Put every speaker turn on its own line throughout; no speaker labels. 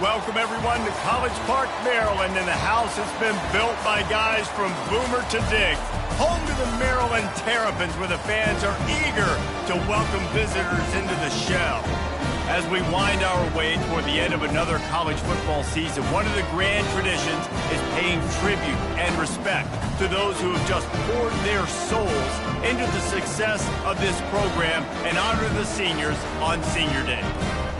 Welcome, everyone, to College Park, Maryland, and the house has been built by guys from Boomer to Dig. Home to the Maryland Terrapins, where the fans are eager to welcome visitors into the shell. As we wind our way toward the end of another college football season, one of the grand traditions is paying tribute and respect to those who have just poured their souls into the success of this program and honor the seniors on Senior Day.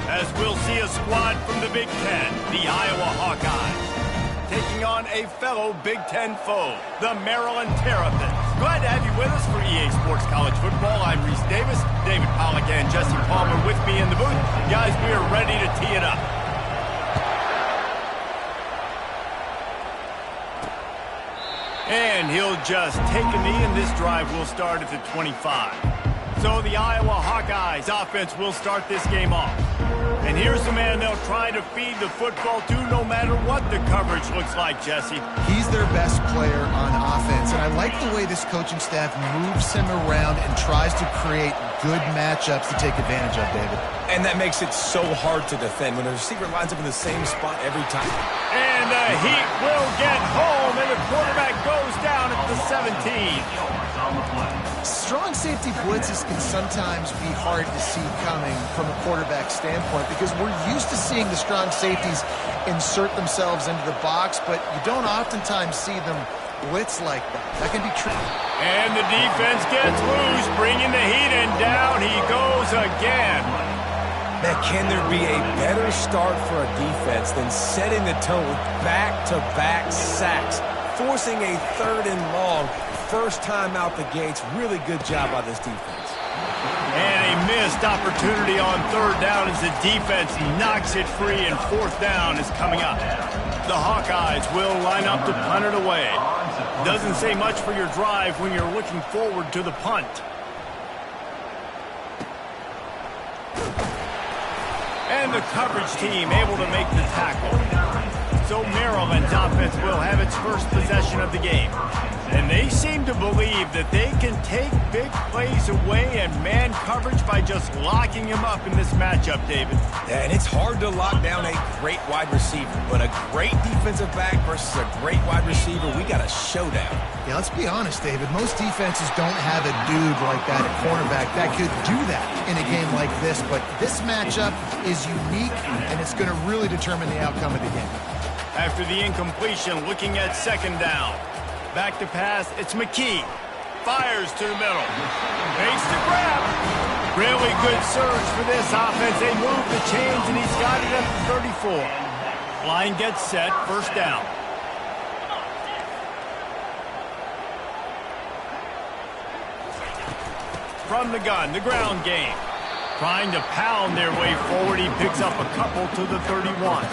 As we'll see a squad from the Big Ten, the Iowa Hawkeyes, taking on a fellow Big Ten foe, the Maryland Terrapins. Glad to have you with us for EA Sports College Football. I'm Reese Davis, David Pollack and Jesse Palmer with me in the booth. Guys, we are ready to tee it up. And he'll just take a knee, and this drive will start at the 25. So the Iowa Hawkeyes offense will start this game off. And here's the man they'll try to feed the football to no matter what the coverage looks like, Jesse.
He's their best player on offense, and I like the way this coaching staff moves him around and tries to create good matchups to take advantage of, David.
And that makes it so hard to defend when the receiver lines up in the same spot every time.
And the Heat will get home, and the quarterback goes down at the 17.
Strong safety blitzes can sometimes be hard to see coming from a quarterback standpoint because we're used to seeing the strong safeties insert themselves into the box, but you don't oftentimes see them blitz like that. That can be tricky.
And the defense gets loose, bringing the Heat, and down he goes again.
Man, can there be a better start for a defense than setting the tone with back-to-back sacks, forcing a 3rd and long? First time out the gates. Really good job by this defense.
And a missed opportunity on 3rd down as the defense knocks it free, and 4th down is coming up. The Hawkeyes will line up to punt it away. Doesn't say much for your drive when you're looking forward to the punt. And the coverage team able to make the tackle. So Maryland's offense will have its first possession of the game. And they seem to believe that they can take big plays away and man coverage by just locking him up in this matchup, David.
Yeah, and it's hard to lock down a great wide receiver, but a great defensive back versus a great wide receiver, we got a showdown.
Yeah, let's be honest, David. Most defenses don't have a dude like that at cornerback that could do that in a game like this, but this matchup is unique, and it's going to really determine the outcome of the game.
After the incompletion, looking at 2nd down. Back to pass, it's McKee. Fires to the middle. Makes the grab. Really good surge for this offense. They move the chains, and he's got it at the 34. Line gets set, 1st down. From the gun, the ground game. Trying to pound their way forward, he picks up a couple to the 31.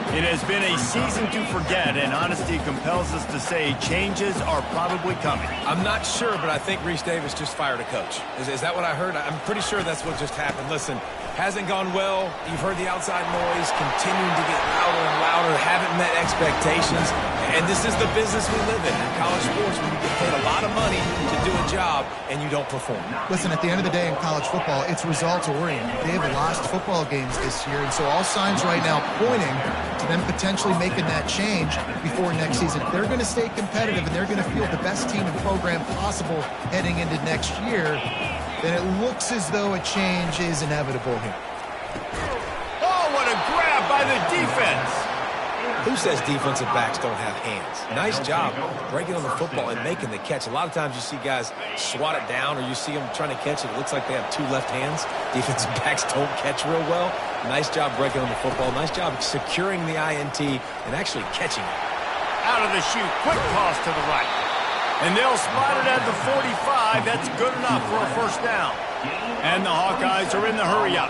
It has been a season to forget, and honesty compels us to say changes are probably coming.
I'm not sure, but I think Reese Davis just fired a coach. Is that what I heard? I'm pretty sure that's what just happened. Listen, hasn't gone well. You've heard the outside noise, continuing to get louder and louder, haven't met expectations. And this is the business we live in college sports, when you get paid a lot of money to do a job and you don't perform.
Listen, at the end of the day in college football, it's results-oriented. They have lost football games this year, and so all signs right now pointing to them potentially making that change before next season. If they're going to stay competitive and they're going to field the best team and program possible heading into next year, then it looks as though a change is inevitable here.
Oh, what a grab by the defense!
Who says defensive backs don't have hands? Nice job breaking on the football and making the catch. A lot of times you see guys swat it down, or you see them trying to catch it. It looks like they have 2 left hands. Defensive backs don't catch real well. Nice job breaking on the football. Nice job securing the INT and actually catching it.
Out of the chute, quick toss to the right. And they'll spot it at the 45. That's good enough for a 1st down. And the Hawkeyes are in the hurry-up.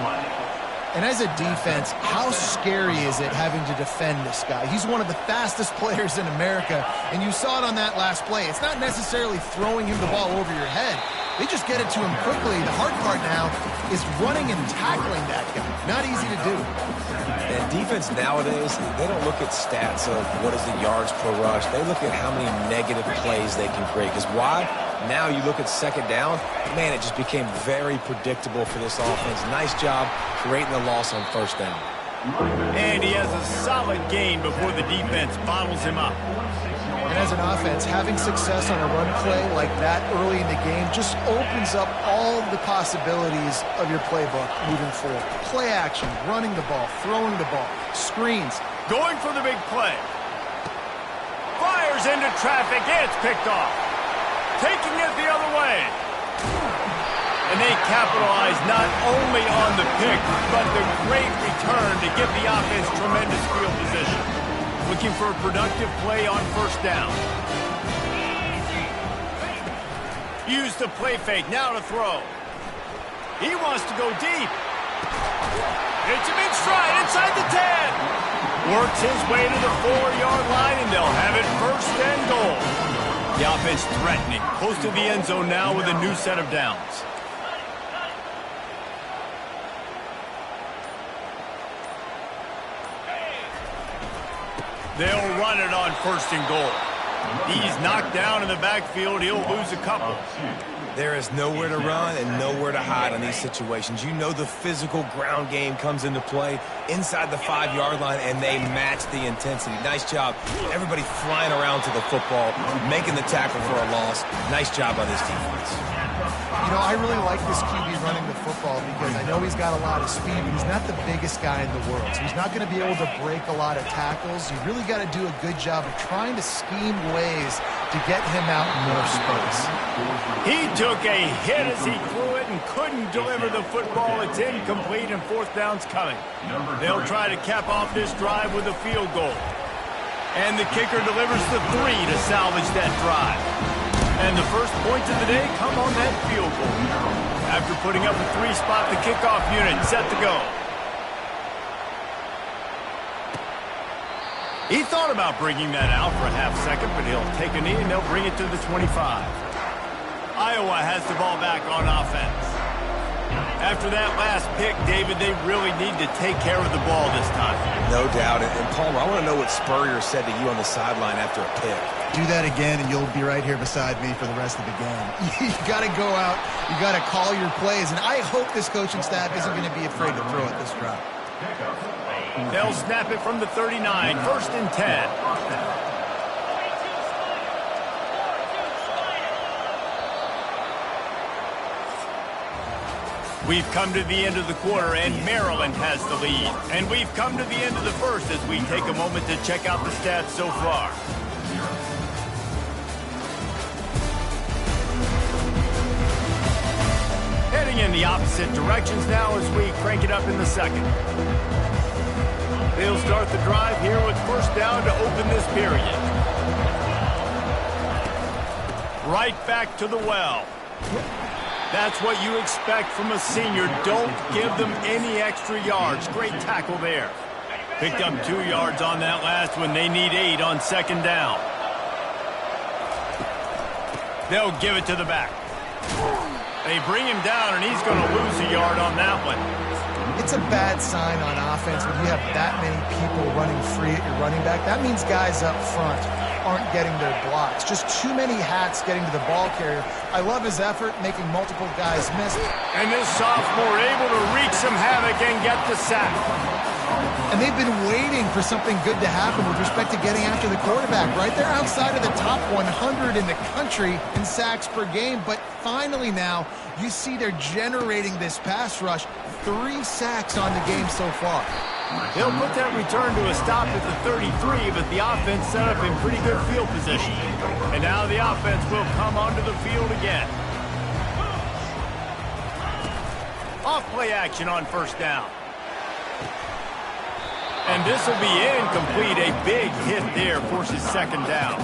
And as a defense, how scary is it having to defend this guy? He's one of the fastest players in America, and you saw it on that last play. It's not necessarily throwing him the ball over your head. They just get it to him quickly. The hard part now is running and tackling that guy. Not easy to do.
And defense nowadays, they don't look at stats of what is the yards per rush. They look at how many negative plays they can create. Because why? Now you look at 2nd down, man, it just became very predictable for this offense. Nice job creating the loss on 1st down.
And he has a solid gain before the defense bottles him up.
And as an offense, having success on a run play like that early in the game just opens up all the possibilities of your playbook moving forward. Play action, running the ball, throwing the ball, screens.
Going for the big play. Fires into traffic. It's picked off. Taking it the other way. And they capitalize not only on the pick, but the great return to give the offense tremendous field position. Looking for a productive play on first down. Use the play fake. Now to throw. He wants to go deep. Hits him in stride inside the 10. Works his way to the 4-yard line, and they'll have it first and goal. The offense threatening. Close to the end zone now with a new set of downs. They'll run it on first and goal. He's knocked down in the backfield. He'll lose a couple.
There is nowhere to run and nowhere to hide in these situations. You know the physical ground game comes into play inside the 5-yard line, and they match the intensity. Nice job. Everybody flying around to the football, making the tackle for a loss. Nice job by this defense.
You know, I really like this QB running the football because I know he's got a lot of speed, but he's not the biggest guy in the world. So he's not going to be able to break a lot of tackles. You really got to do a good job of trying to scheme ways to get him out in more space.
He took a hit as he threw it and couldn't deliver the football. It's incomplete and fourth down's coming. They'll try to cap off this drive with a field goal. And the kicker delivers the 3 to salvage that drive. And the first points of the day come on that field goal. After putting up a 3-spot, the kickoff unit set to go. He thought about bringing that out for a half second, but he'll take a knee and they'll bring it to the 25. Iowa has the ball back on offense. After that last pick, David, they really need to take care of the ball this time.
No doubt. And Palmer, I want to know what Spurrier said to you on the sideline after a pick.
Do that again, and you'll be right here beside me for the rest of the game. You got to go out. You got to call your plays, and I hope this coaching staff isn't going to be afraid to throw at this drive.
They'll snap it from the 39, first and 10. We've come to the end of the quarter, and Maryland has the lead. And we've come to the end of the first as we take a moment to check out the stats so far. Heading in the opposite directions now as we crank it up in the second. They'll start the drive here with first down to open this period. Right back to the well. That's what you expect from a senior. Don't give them any extra yards. Great tackle there. Picked up 2 yards on that last one. They need 8 on second down. They'll give it to the back. They bring him down, and he's going to lose a yard on that one.
It's a bad sign on offense when you have that many people running free at your running back. That means guys up front aren't getting their blocks. Just too many hats getting to the ball carrier. I love his effort, making multiple guys miss.
And this sophomore able to wreak some havoc and get the sack.
And they've been waiting for something good to happen with respect to getting after the quarterback. Right there outside of the top 100 in the country in sacks per game. But finally now, you see they're generating this pass rush. 3 sacks on the game so far.
They'll put that return to a stop at the 33, but the offense set up in pretty good field position. And now the offense will come onto the field again. Off play action on first down. And this will be incomplete. A big hit there forces second down.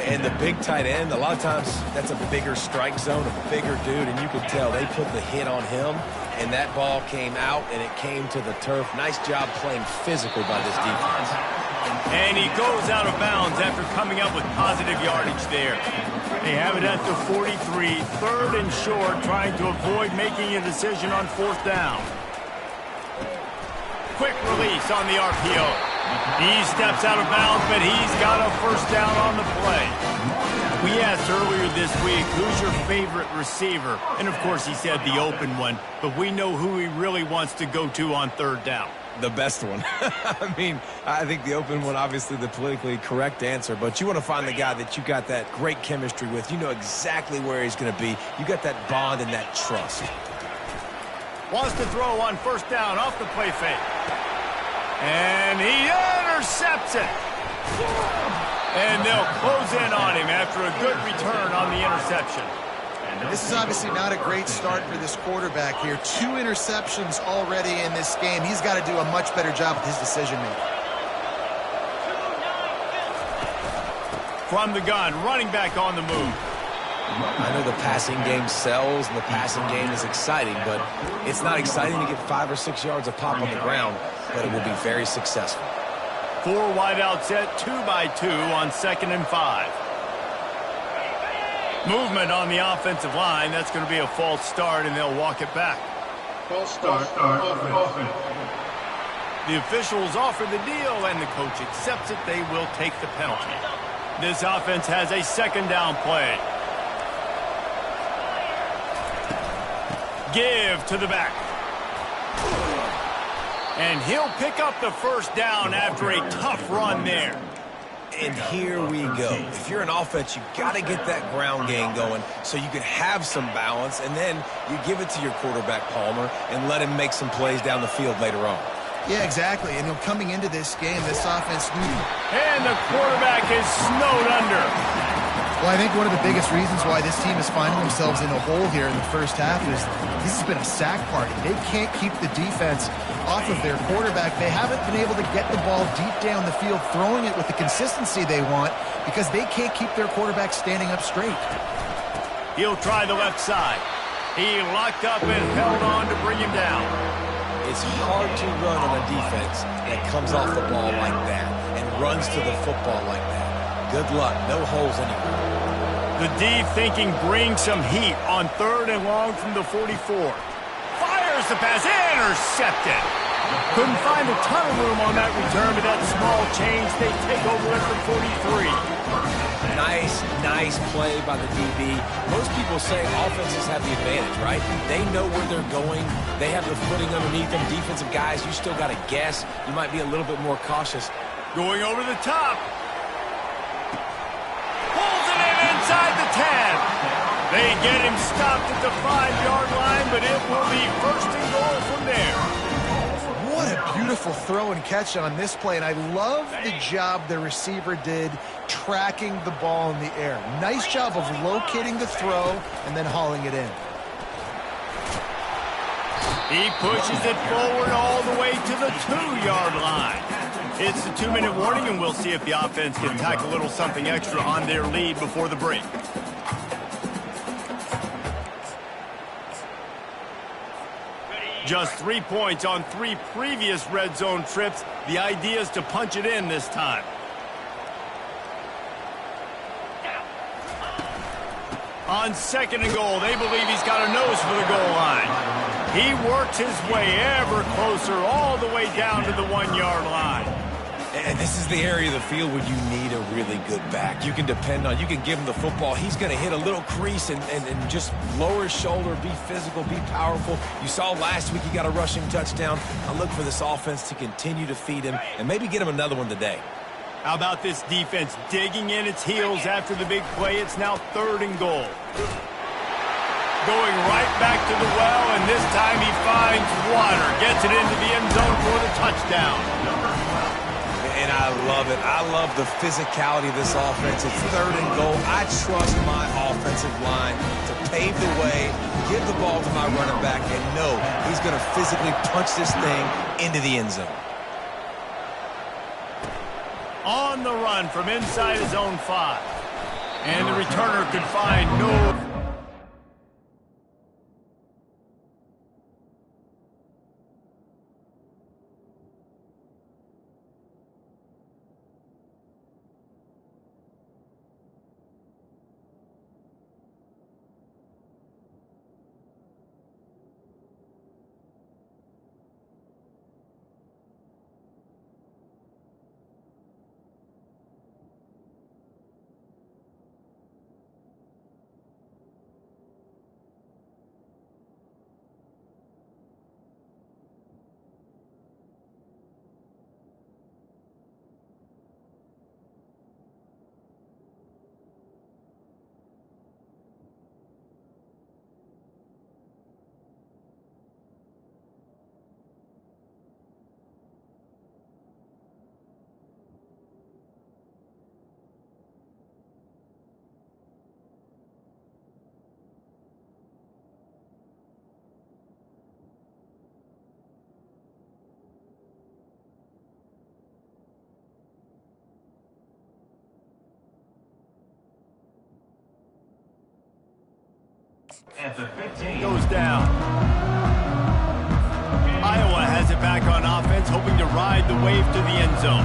And the big tight end, a lot of times that's a bigger strike zone, a bigger dude, and you can tell they put the hit on him, and that ball came out, and it came to the turf. Nice job playing physical by this defense.
And he goes out of bounds after coming up with positive yardage there. They have it at the 43, third and short, trying to avoid making a decision on fourth down. Quick release on the RPO. He steps out of bounds, but he's got a first down on the play. We asked earlier this week, who's your favorite receiver? And, of course, he said the open one, but we know who he really wants to go to on third down.
The best one. I mean, I think the open one, obviously the politically correct answer, but you want to find the guy that you got that great chemistry with. You know exactly where he's going to be. You got that bond and that trust.
Wants to throw on first down off the play fake. And he intercepts it. And they'll close in on him after a good return on the interception.
This is obviously not a great start for this quarterback here. 2 interceptions already in this game. He's got to do a much better job with his decision-making.
From the gun, running back on the move.
I know the passing game sells and the passing game is exciting, but it's not exciting to get 5 or 6 yards of pop on the ground, but it will be very successful.
4 wide out set, 2 by 2 on 2nd and 5. Movement on the offensive line. That's going to be a false start, and they'll walk it back.
False start. Offense.
The officials offer the deal, and the coach accepts it. They will take the penalty. This offense has a 2nd down play. Give to the back. And he'll pick up the first down after a tough run there.
And here we go. If you're an offense, you got to get that ground game going so you can have some balance, and then you give it to your quarterback, Palmer, and let him make some plays down the field later on.
Yeah, exactly. And coming into this game, this offense knew.
And the quarterback is snowed under.
Well, I think one of the biggest reasons why this team is finding themselves in a hole here in the first half is this has been a sack party. They can't keep the defense off of their quarterback. They haven't been able to get the ball deep down the field, throwing it with the consistency they want because they can't keep their quarterback standing up straight.
He'll try the left side. He locked up and held on to bring him down.
It's hard to run on a defense that comes off the ball like that and runs to the football like that. Good luck. No holes anywhere.
The D thinking bring some heat on 3rd and long from the 44. Fires the pass. Intercepted. Couldn't find a ton of room on that return, but that small change, they take over at the 43.
Nice play by the DB. Most people say offenses have the advantage, right? They know where they're going. They have the footing underneath them. Defensive guys, you still got to guess. You might be a little bit more cautious.
Going over the top. Pulls it in inside the 10. They get him stopped at the 5-yard line, but it will be 1st and goal from there.
What a beautiful throw and catch on this play, and I love the job the receiver did tracking the ball in the air. Nice job of locating the throw and then hauling it in.
He pushes it forward all the way to the 2-yard line. It's the 2-minute warning, and we'll see if the offense can tack a little something extra on their lead before the break. Just 3 points on 3 previous red zone trips. The idea is to punch it in this time. On 2nd and goal, they believe he's got a nose for the goal line. He works his way ever closer all the way down to the 1-yard line.
And this is the area of the field where you need a really good back. You can depend on, you can give him the football. He's going to hit a little crease and just lower his shoulder, be physical, be powerful. You saw last week he got a rushing touchdown. I look for this offense to continue to feed him and maybe get him another one today.
How about this defense digging in its heels after the big play? It's now 3rd and goal. Going right back to the well, and this time he finds water. Gets it into the end zone for the touchdown.
And I love it. I love the physicality of this offense. It's 3rd and goal. I trust my offensive line to pave the way, give the ball to my running back, and know he's going to physically punch this thing into the end zone.
On the run from inside his own 5. And the returner could find no...
At the 15.
Goes down. Iowa has it back on offense, hoping to ride the wave to the end zone.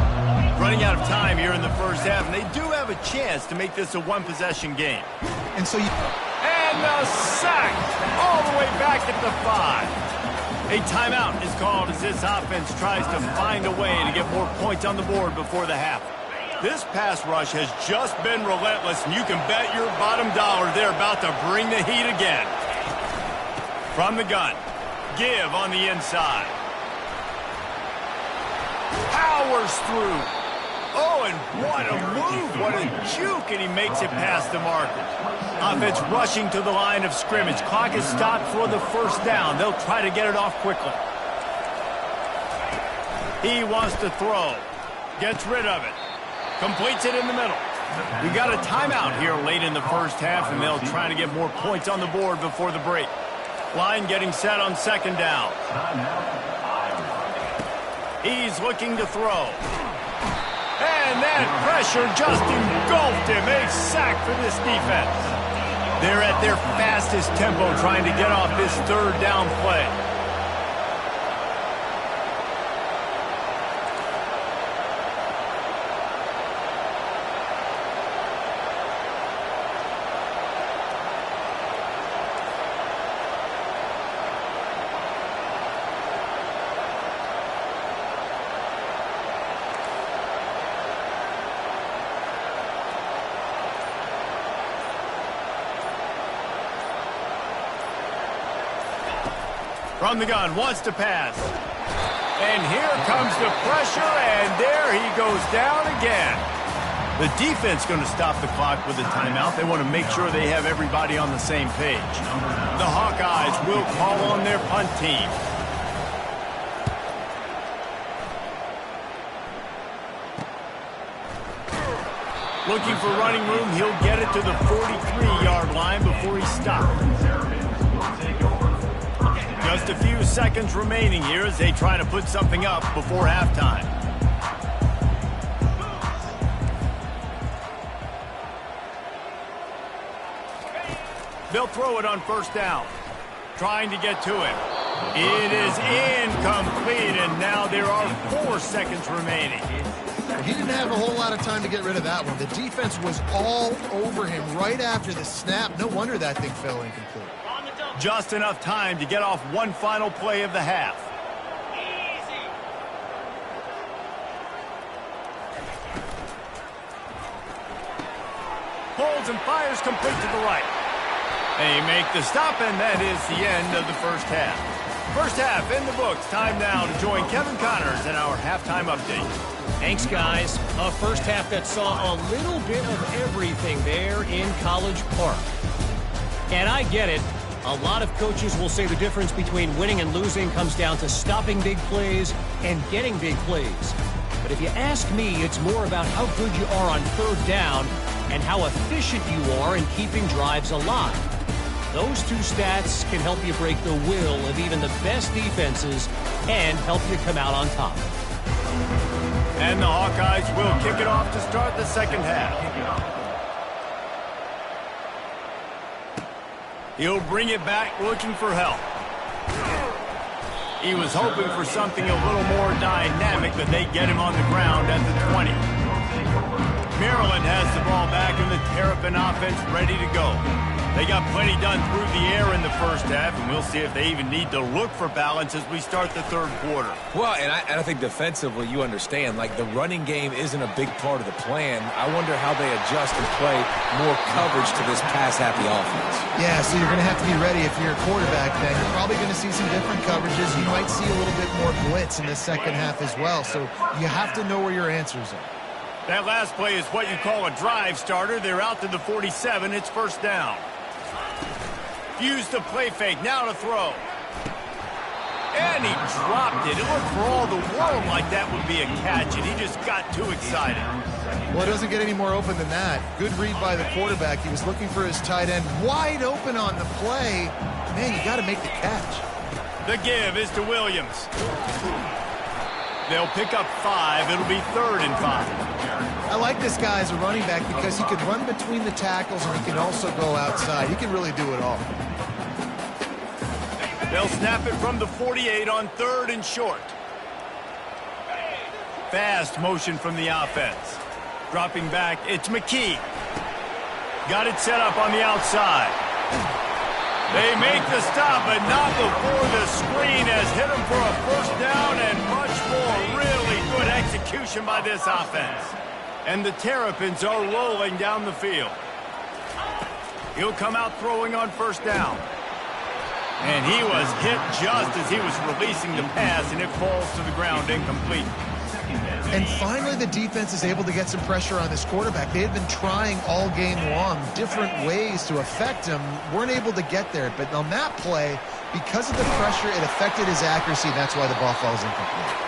Running out of time here in the first half, and they do have a chance to make this a one-possession game.
And so
And a sack all the way back at the 5. A timeout is called as this offense tries to find a way to get more points on the board before the half. This pass rush has just been relentless, and you can bet your bottom dollar they're about to bring the heat again. From the gun, give on the inside. Powers through. Oh, and what a move, what a juke, and he makes it past the marker. Offense rushing to the line of scrimmage. Clock is stopped for the first down. They'll try to get it off quickly. He wants to throw. Gets rid of it. Completes it in the middle. We got a timeout here late in the first half, and they'll try to get more points on the board before the break. Line getting set on second down. He's looking to throw. And that pressure just engulfed him. A sack for this defense. They're at their fastest tempo trying to get off this third down play. From the gun, wants to pass. And here comes the pressure, and there he goes down again. The defense going to stop the clock with a timeout. They want to make sure they have everybody on the same page. The Hawkeyes will call on their punt team. Looking for running room, he'll get it to the 43-yard line before he stops. Just a few seconds remaining here as they try to put something up before halftime. They'll throw it on first down. Trying to get to it. It is incomplete, and now there are 4 seconds remaining.
he didn't have a whole lot of time to get rid of that one. The defense was all over him right after the snap. No wonder that thing fell incomplete.
Just enough time to get off one final play of the half. Holds and fires complete to the right. They make the stop, and that is the end of the first half. First half in the books. Time now to join Kevin Connors in our halftime update.
Thanks, guys. A first half that saw a little bit of everything there in College Park. And I get it. A lot of coaches will say the difference between winning and losing comes down to stopping big plays and getting big plays. But if you ask me, it's more about how good you are on third down and how efficient you are in keeping drives alive. Those two stats can help you break the will of even the best defenses and help you come out on top.
And the Hawkeyes will kick it off to start the second half. He'll bring it back looking for help. He was hoping for something a little more dynamic, but they get him on the ground at the 20. Maryland has the ball back and the Terrapin offense ready to go. They got plenty done through the air in the first half, and we'll see if they even need to look for balance as we start the third quarter.
Well, and I think defensively, you understand, like the running game isn't a big part of the plan. I wonder how they adjust and play more coverage to this pass-happy offense.
Yeah, so you're going to have to be ready if you're a quarterback then. You're probably going to see some different coverages. You might see a little bit more blitz in the second half as well, so you have to know where your answers are.
That last play is what you call a drive starter. They're out to the 47. It's first down. Used the play fake, now to throw. And he dropped it. It looked for all the world like that would be a catch, and he just got too excited.
Well, it doesn't get any more open than that. Good read by the quarterback. He was looking for his tight end wide open on the play. Man, you got to make the catch.
The give is to Williams. They'll pick up 5. It'll be 3rd and 5.
I like this guy as a running back because he can run between the tackles and he can also go outside. He can really do it all.
They'll snap it from the 48 on 3rd and short. Fast motion from the offense. Dropping back, it's McKee. Got it set up on the outside. They make the stop, but not before the screen has hit them for a first down and much more. Really good execution by this offense. And the Terrapins are rolling down the field. He'll come out throwing on first down. And he was hit just as he was releasing the pass, and it falls to the ground incomplete.
And finally, the defense is able to get some pressure on this quarterback. They had been trying all game long different ways to affect him, weren't able to get there. But on that play, because of the pressure, it affected his accuracy. That's why the ball falls incomplete.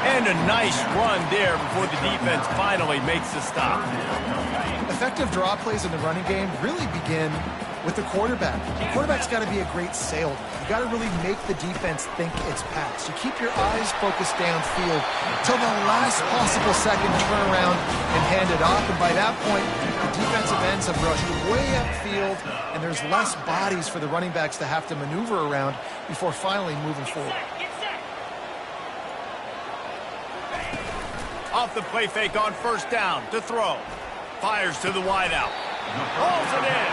And a nice run there before the defense finally makes the stop.
Effective draw plays in the running game really begin with the quarterback. The quarterback's got to be a great salesman. You got to really make the defense think it's pass. You keep your eyes focused downfield till the last possible second, turn around and hand it off. And by that point, the defensive ends have rushed way upfield, and there's less bodies for the running backs to have to maneuver around before finally moving forward.
Off the play fake on first down to throw. Fires to the wideout. Pulls it in.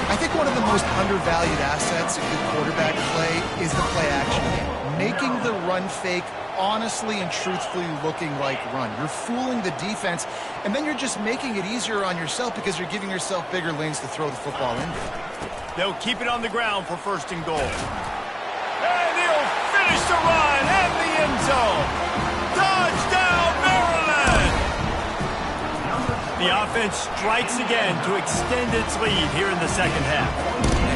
I think one of the most undervalued assets in good quarterback play is the play action game. Making the run fake honestly and truthfully looking like run. You're fooling the defense, and then you're just making it easier on yourself because you're giving yourself bigger lanes to throw the football into.
They'll keep it on the ground for 1st and goal. And he'll finish the run at the end zone. Touchdown, Maryland! The offense strikes again to extend its lead here in the second half.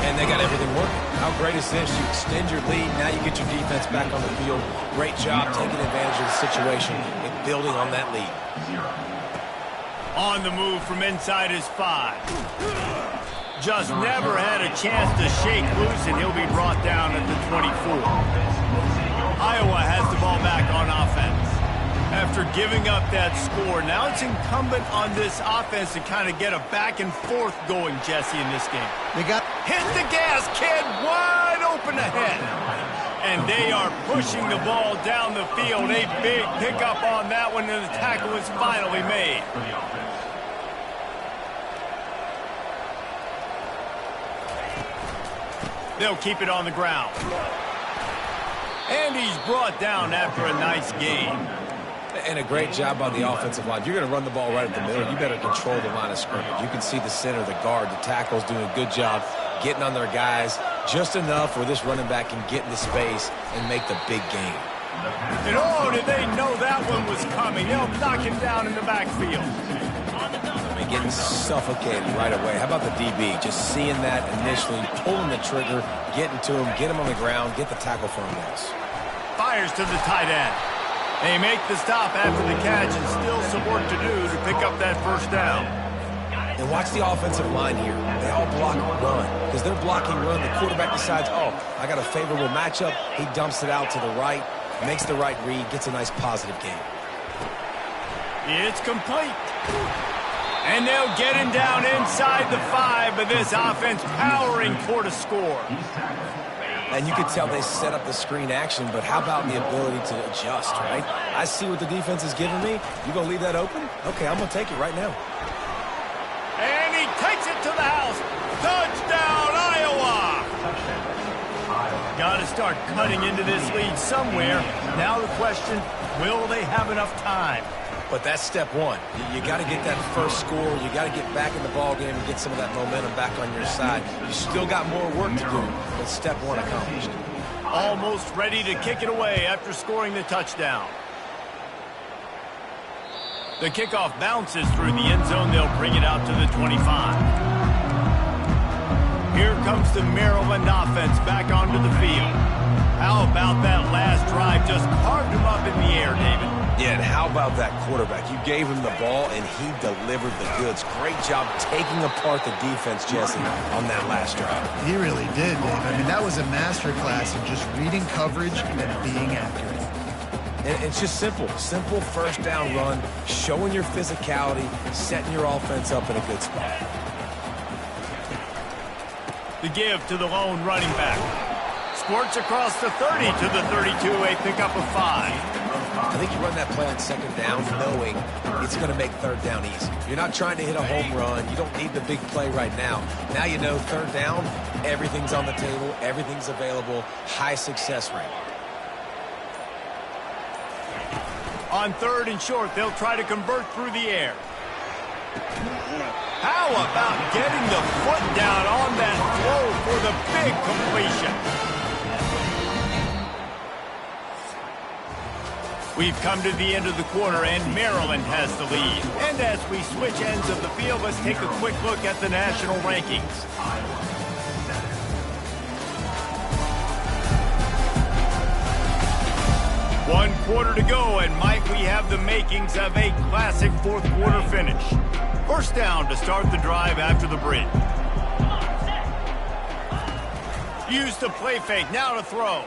And they got everything working. How great is this? You extend your lead, now you get your defense back on the field. Great job taking advantage of the situation and building on that lead.
On the move from inside his 5. Just never had a chance to shake loose, and he'll be brought down at the 24. Iowa has the ball back on offense. After giving up that score, now it's incumbent on this offense to kind of get a back and forth going, Jesse, in this game.
They got
hit the gas, kid, wide open ahead. And they are pushing the ball down the field. A big pickup on that one, and the tackle is finally made. They'll keep it on the ground. And he's brought down after a nice gain.
And a great job by the offensive line. You're going to run the ball right at the middle. You better control the line of scrimmage. You can see the center, the guard, the tackle's doing a good job getting on their guys just enough where this running back can get into space and make the big gain.
And oh, did they know that one was coming? They'll knock him down in the backfield.
I mean, getting suffocated right away. How about the DB? Just seeing that initially, pulling the trigger, getting to him, get him on the ground, get the tackle for him.
Fires to the tight end. They make the stop after the catch, and still some work to do to pick up that first down.
And watch the offensive line here. They all block run. Because they're blocking run, the quarterback decides, oh, I got a favorable matchup. He dumps it out to the right, makes the right read, gets a nice positive gain.
It's complete. And they'll get him down inside the 5, but this offense powering for the score.
And you could tell they set up the screen action, but how about the ability to adjust, right? I see what the defense is giving me. You going to leave that open? Okay, I'm going to take it right now.
And he takes it to the house. Touchdown, Iowa! Got to start cutting into this lead somewhere. Now the question, will they have enough time?
But that's step one. You got to get that first score. You got to get back in the ball game and get some of that momentum back on your side. You still got more work to do, but step one accomplished.
Almost ready to kick it away after scoring the touchdown. The kickoff bounces through the end zone. They'll bring it out to the 25. Here comes the Maryland offense back onto the field. How about that last drive? Just carved him up in the air, David.
Yeah, and how about that quarterback? You gave him the ball, and he delivered the goods. Great job taking apart the defense, Jesse, on that last drive.
He really did, Dave. I mean, that was a masterclass in just reading coverage and being accurate.
And it's just simple. Simple first down run, showing your physicality, setting your offense up in a good spot.
The give to the lone running back. Squirts across the 30 to the 32, a pickup of 5.
I think you run that play on second down knowing it's going to make third down easy. You're not trying to hit a home run. You don't need the big play right now. Now you know third down, everything's on the table, everything's available, high success rate.
On 3rd and short, they'll try to convert through the air. How about getting the foot down on that throw for the big completion? We've come to the end of the quarter, and Maryland has the lead. And as we switch ends of the field, let's take a quick look at the national rankings. One quarter to go, and might we have the makings of a classic fourth quarter finish. First down to start the drive after the bridge. Used to play fake, now to throw.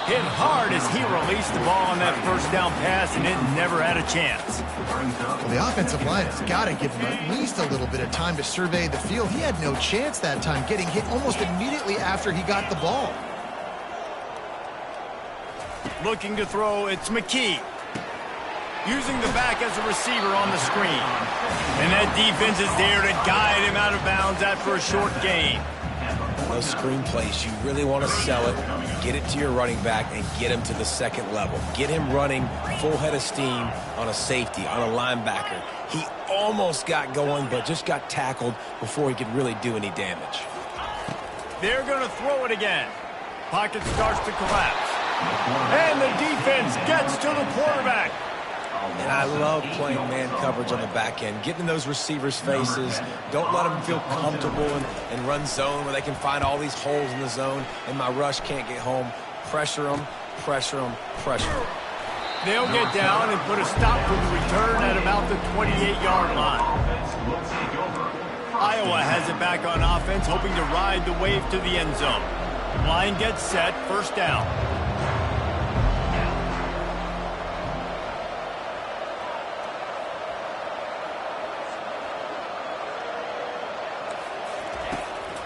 Hit hard as he released the ball on that first down pass, and it never had a chance.
Well, the offensive line has got to give him at least a little bit of time to survey the field. He had no chance that time, getting hit almost immediately after he got the ball.
Looking to throw, it's McKee. Using the back as a receiver on the screen. And that defense is there to guide him out of bounds after a short gain.
Those screen plays, you really want to sell it, get it to your running back, and get him to the second level. Get him running full head of steam on a safety, on a linebacker. He almost got going, but just got tackled before he could really do any damage.
They're going to throw it again. Pocket starts to collapse. And the defense gets to the quarterback.
And I love playing man coverage on the back end, getting in those receivers' faces. Don't let them feel comfortable and run zone where they can find all these holes in the zone, and my rush can't get home. Pressure them, pressure them, pressure them.
They'll get down and put a stop to the return at about the 28-yard line. Iowa has it back on offense, hoping to ride the wave to the end zone. Line gets set, first down.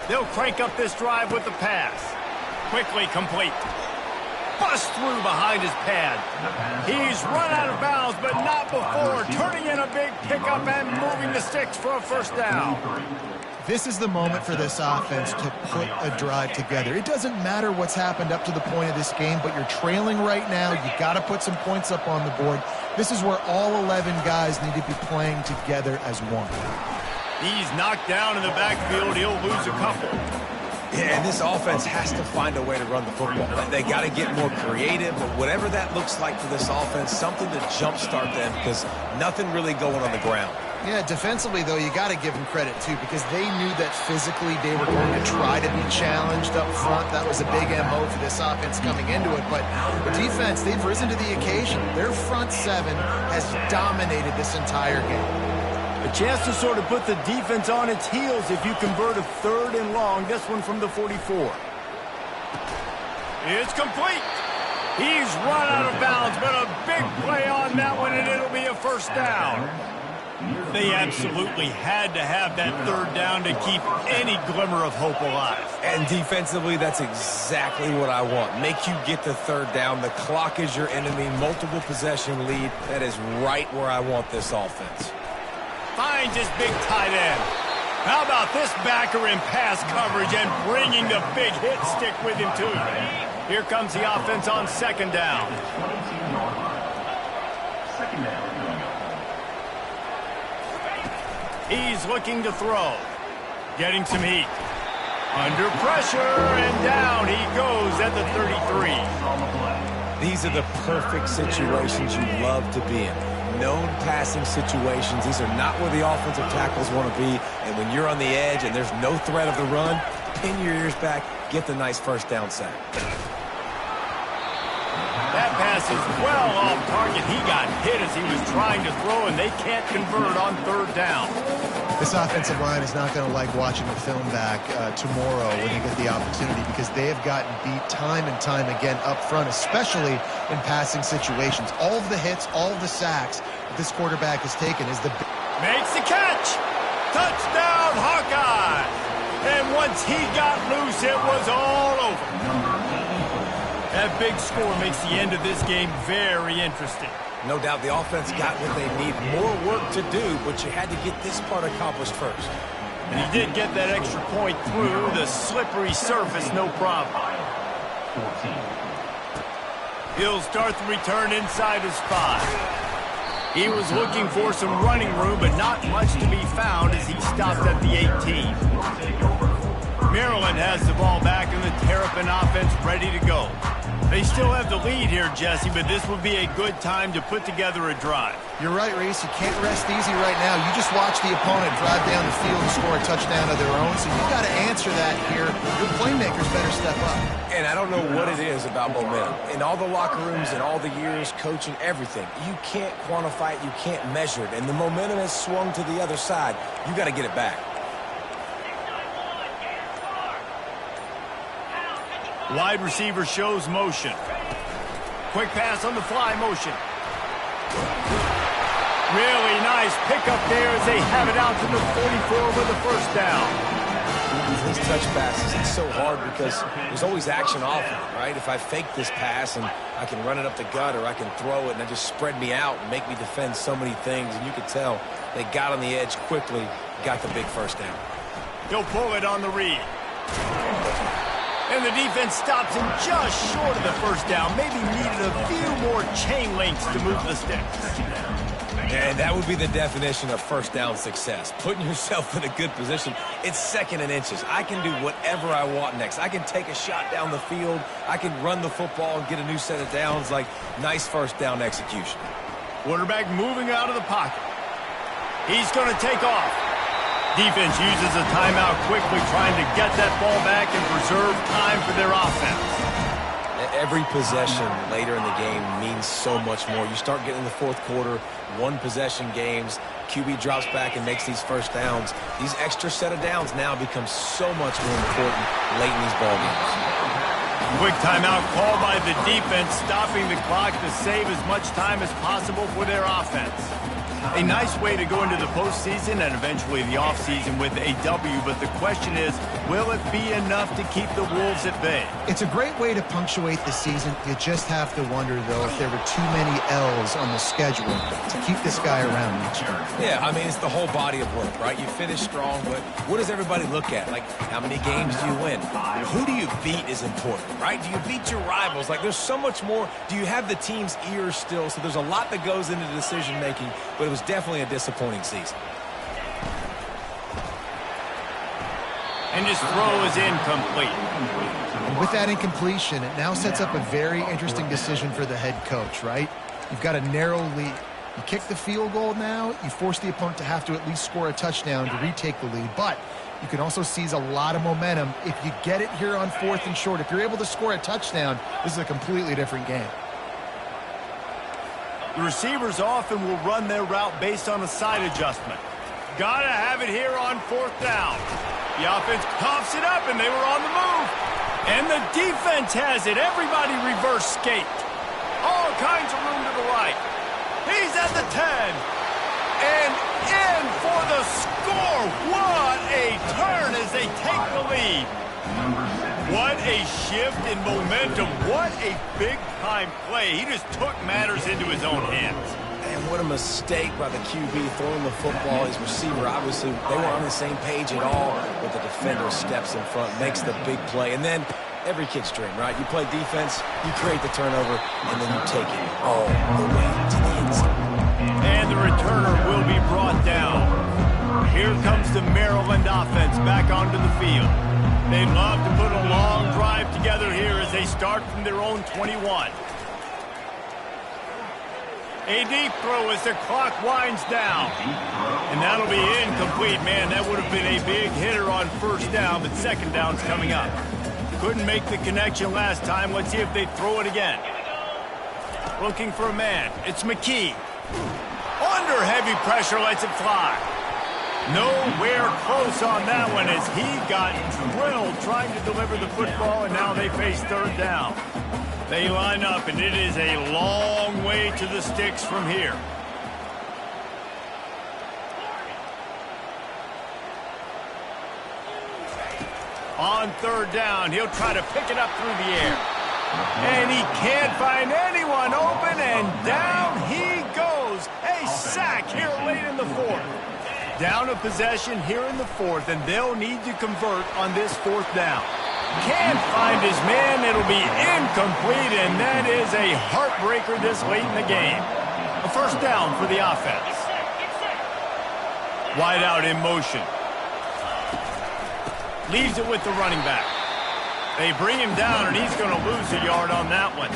They'll crank up this drive with the pass. Quickly complete. Bust through behind his pad. He's run out of bounds, but not before. Turning in a big pickup and moving the sticks for a first down.
This is the moment for this offense to put a drive together. It doesn't matter what's happened up to the point of this game, but you're trailing right now. You got to put some points up on the board. This is where all 11 guys need to be playing together as one.
He's knocked down in the backfield. He'll lose a couple.
Yeah, and this offense has to find a way to run the football. They got to get more creative, but whatever that looks like for this offense, something to jumpstart them because nothing really going on the ground.
Yeah, defensively, though, you got to give them credit, too, because they knew that physically they were going to try to be challenged up front. That was a big MO for this offense coming into it. But the defense, they've risen to the occasion. Their front seven has dominated this entire game.
A chance to sort of put the defense on its heels if you convert a 3rd and long. This one from the 44. It's complete. He's run out of bounds, but a big play on that one, and it'll be a first down. They absolutely had to have that 3rd down to keep any glimmer of hope alive.
And defensively, that's exactly what I want. Make you get the 3rd down. The clock is your enemy. Multiple possession lead. That is right where I want this offense.
Finds his big tight end. How about this backer in pass coverage and bringing the big hit stick with him, too. Here comes the offense on 2nd down. He's looking to throw. Getting some heat. Under pressure, and down he goes at the 33.
These are the perfect situations you love to be in. Known passing situations. These are not where the offensive tackles want to be. And when you're on the edge and there's no threat of the run, pin your ears back, get the nice first down sack.
That pass is well off target. He got hit as he was trying to throw, and they can't convert on 3rd down.
This offensive line is not going to like watching the film back tomorrow when they get the opportunity because they have gotten beat time and time again up front, especially in passing situations. All of the hits, all of the sacks that this quarterback has taken is the...
Makes the catch! Touchdown, Hawkeye! And what once he got loose, it was all over. That big score makes the end of this game very interesting.
No doubt the offense got what they need. More work to do, but you had to get this part accomplished first.
And he did get that extra point through the slippery surface, no problem. He'll start the return inside his 5. He was looking for some running room, but not much to be found as he stopped at the 18. Maryland has the ball back and the Terrapin offense ready to go. They still have the lead here, Jesse, but this would be a good time to put together a drive.
You're right, Reese. You can't rest easy right now. You just watch the opponent drive down the field and score a touchdown of their own, so you've got to answer that here. Your playmakers better step up.
And I don't know what it is about momentum. In all the locker rooms and all the years, coaching, everything, you can't quantify it, you can't measure it. And the momentum has swung to the other side. You got to get it back.
Wide receiver shows motion. Quick pass on the fly motion. Really nice pickup there as they have it out to the 44 with a first down.
These touch passes, it's so hard because there's always action off of it, right? If I fake this pass and I can run it up the gut or I can throw it and it just spread me out and make me defend so many things, and you could tell they got on the edge quickly, got the big first down.
He'll pull it on the read. And the defense stops him just short of the first down. Maybe needed a few more chain links to move the sticks.
And that would be the definition of first down success. Putting yourself in a good position. It's second and inches. I can do whatever I want next. I can take a shot down the field. I can run the football and get a new set of downs. Like, nice first down execution.
Quarterback moving out of the pocket. He's going to take off. Defense uses a timeout quickly, trying to get that ball back and preserve time for their offense.
Every possession later in the game means so much more. You start getting in the fourth quarter, one-possession games, QB drops back and makes these first downs. These extra set of downs now become so much more important late in these ball games.
Quick timeout called by the defense, stopping the clock to save as much time as possible for their offense. A nice way to go into the postseason and eventually the offseason with a W, but the question is, will it be enough to keep the Wolves at bay?
It's a great way to punctuate the season. You just have to wonder, though, if there were too many L's on the schedule to keep this guy around next year.
Yeah, I mean, it's the whole body of work, right? You finish strong, but what does everybody look at? Like, how many games do you win? Who do you beat is important, right? Do you beat your rivals? Like, there's so much more. Do you have the team's ears still? So there's a lot that goes into decision-making, but it was definitely a disappointing season.
And his throw is incomplete.
And with that incompletion, it now sets up a very interesting decision for the head coach, right? You've got a narrow lead. You kick the field goal now, you force the opponent to have to at least score a touchdown to retake the lead, but you can also seize a lot of momentum if you get it here on 4th and short. If you're able to score a touchdown, this is a completely different game.
The receivers often will run their route based on a side adjustment. Gotta have it here on 4th down. The offense coughs it up, and they were on the move. And the defense has it. Everybody reverse skate. All kinds of room to the right. He's at the 10. And in for the score. What a turn as they take the lead. What a shift in momentum. What a big-time play. He just took matters into his own hands.
And what a mistake by the QB throwing the football. His receiver, obviously, they weren't on the same page at all, but the defender steps in front, makes the big play. And then every kid's dream, right? You play defense, you create the turnover, and then you take it all the way to the inside.
And the returner will be brought down. Here comes the Maryland offense back onto the field. They'd love to put a long drive together here as they start from their own 21. A deep throw as the clock winds down. And that'll be incomplete. Man, that would have been a big hitter on first down, but second down's coming up. Couldn't make the connection last time. Let's see if they throw it again. Looking for a man. It's McKee. Under heavy pressure, lets it fly. Nowhere close on that one as he got drilled trying to deliver the football, and now they face third down. They line up, and it is a long way to the sticks from here. On third down, he'll try to pick it up through the air. And he can't find anyone open, and down he goes. A sack here late in the fourth. Down a possession here in the fourth, and they'll need to convert on this fourth down. Can't find his man. It'll be incomplete, and that is a heartbreaker this late in the game. A first down for the offense. Wide out in motion. Leaves it with the running back. They bring him down, and he's going to lose a yard on that one.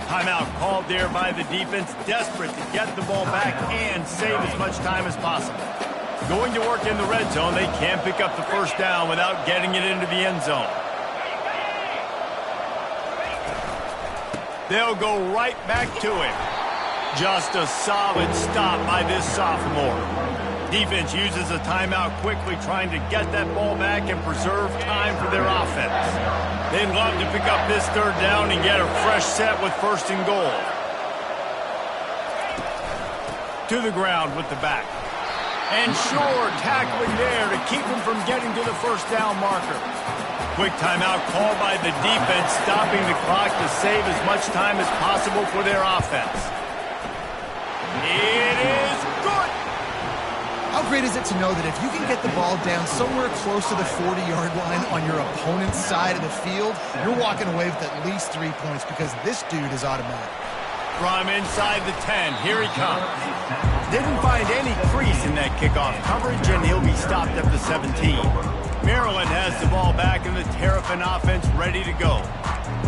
Timeout called there by the defense, desperate to get the ball back and save as much time as possible. Going to work in the red zone, they can't pick up the first down without getting it into the end zone. They'll go right back to him. Just a solid stop by this sophomore. Defense uses a timeout quickly, trying to get that ball back and preserve time for their offense. They'd love to pick up this third down and get a fresh set with first and goal. To the ground with the back. And Shore tackling there to keep him from getting to the first down marker. Quick timeout called by the defense, stopping the clock to save as much time as possible for their offense. It is good.
How great is it to know that if you can get the ball down somewhere close to the 40-yard line on your opponent's side of the field, you're walking away with at least 3 points because this dude is automatic.
From inside the 10, here he comes. Didn't find any crease in that kickoff coverage, and he'll be stopped at the 17. Maryland has the ball back, and the Terrapin offense ready to go.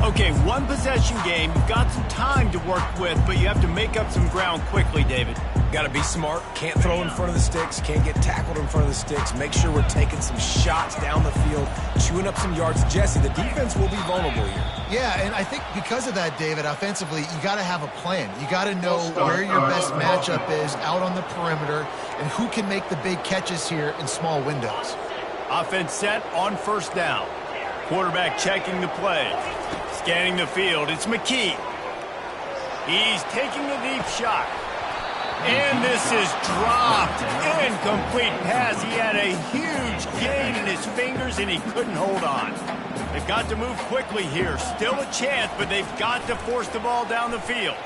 Okay, one possession game. You've got some time to work with, but you have to make up some ground quickly, David.
Got to be smart. Can't throw in front of the sticks. Can't get tackled in front of the sticks. Make sure we're taking some shots down the field, chewing up some yards. Jesse, the defense will be vulnerable here.
Yeah, and I think because of that, David, offensively, you got to have a plan. You got to know where your best matchup is out on the perimeter and who can make the big catches here in small windows.
Offense set on first down. Quarterback checking the play. Scanning the field. It's McKee. He's taking a deep shot. And this is dropped. Incomplete pass. He had a huge gain in his fingers, and he couldn't hold on. They've got to move quickly here. Still a chance, but they've got to force the ball down the field.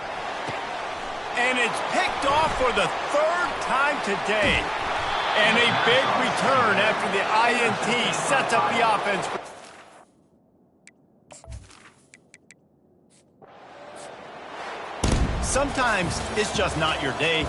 And it's picked off for the third time today. And a big return after the INT sets up the offense. Sometimes it's just not your day.